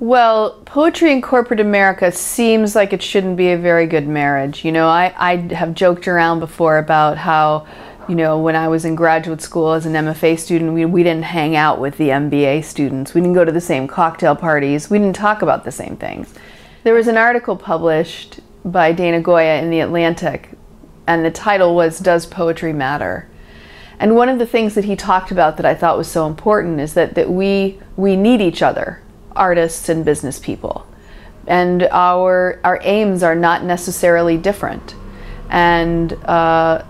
Well, poetry in corporate America seems like it shouldn't be a very good marriage. You know, I have joked around before about how, you know, when I was in graduate school as an MFA student, we didn't hang out with the MBA students. We didn't go to the same cocktail parties. We didn't talk about the same things. There was an article published by Dana Goya in The Atlantic, and the title was, "Does Poetry Matter?" And one of the things that he talked about that I thought was so important is that we need each other, artists and business people. And our aims are not necessarily different. And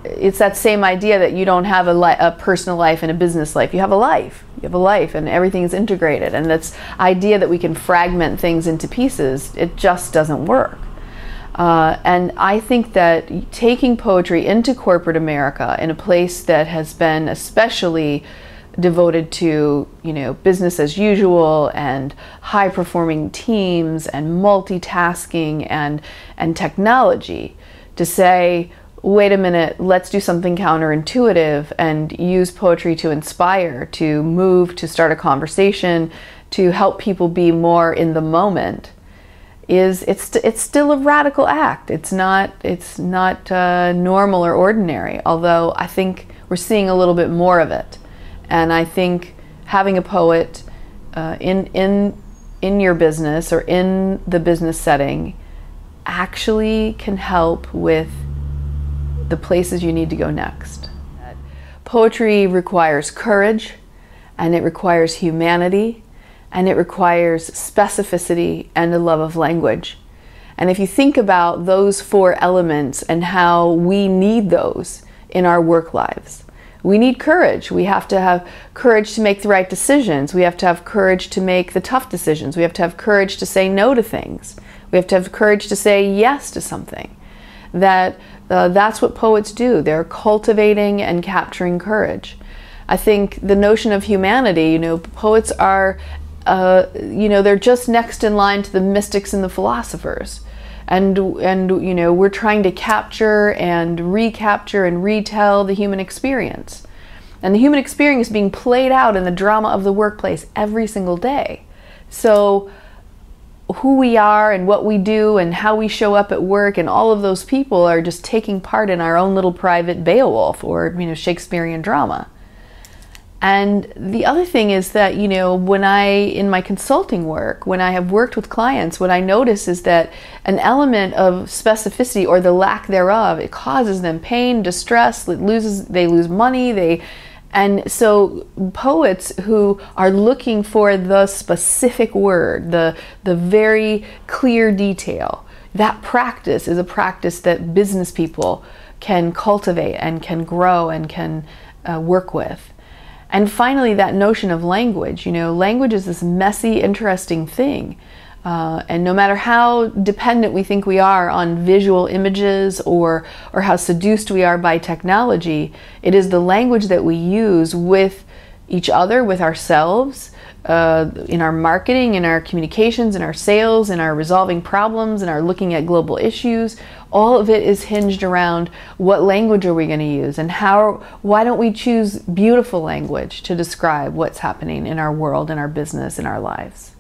it's that same idea that you don't have a personal life and a business life. You have a life. You have a life and everything is integrated. And this idea that we can fragment things into pieces, it just doesn't work. And I think that taking poetry into corporate America, in a place that has been especially devoted to, you know, business as usual and high-performing teams and multitasking and technology, to say, wait a minute, let's do something counterintuitive and use poetry to inspire, to move, to start a conversation, to help people be more in the moment. It's still a radical act. It's not normal or ordinary, although I think we're seeing a little bit more of it. And I think having a poet in your business or in the business setting actually can help with the places you need to go next. Poetry requires courage, and it requires humanity, and it requires specificity and a love of language. And if you think about those four elements and how we need those in our work lives, we need courage. We have to have courage to make the right decisions. We have to have courage to make the tough decisions. We have to have courage to say no to things. We have to have courage to say yes to something. That's what poets do. They're cultivating and capturing courage. I think the notion of humanity, you know, poets are, you know, they're just next in line to the mystics and the philosophers. And you know, we're trying to capture and recapture and retell the human experience. And the human experience is being played out in the drama of the workplace every single day. So who we are and what we do and how we show up at work and all of those people are just taking part in our own little private Beowulf or, you know, Shakespearean drama. And the other thing is that, you know, in my consulting work, when I have worked with clients, what I notice is that an element of specificity or the lack thereof, it causes them pain, distress, they lose money, and so poets who are looking for the specific word, the very clear detail, that practice is a practice that business people can cultivate and can grow and can work with. And finally, that notion of language. You know, language is this messy, interesting thing. And no matter how dependent we think we are on visual images or how seduced we are by technology, it is the language that we use with each other, with ourselves, in our marketing, in our communications, in our sales, in our resolving problems, in our looking at global issues. All of it is hinged around what language are we going to use, and why don't we choose beautiful language to describe what's happening in our world, in our business, in our lives.